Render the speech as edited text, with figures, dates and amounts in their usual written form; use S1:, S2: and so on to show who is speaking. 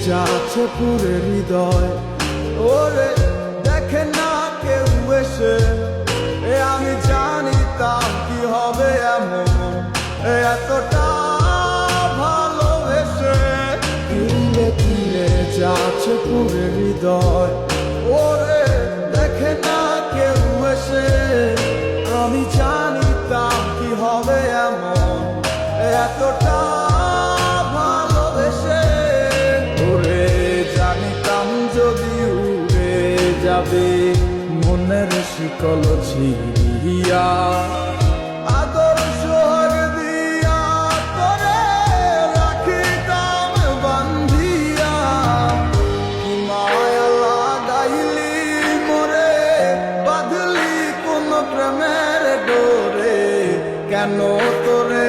S1: যাচ্ছে পুরে হৃদয়, ওরে দেখে না কেউ এসে। আমি জানিতাম কি হবে এমন, এতটা ভালোবেসে। তিলে তিলে যাচ্ছে পুরে হৃদয়, ওরে দেখে না কেউ এসে। আমি জানিতাম কি হবে এমন, এতটা যাবে মনের শিকল ছিড়িয়া। আদর সোহাগ দিয়া তোরে রাখিতাম বান্ধিয়া। কি মায়া লাগাইলি মোরে, বাঁধলি কোন প্রেমের ডোরে। কেন তোরে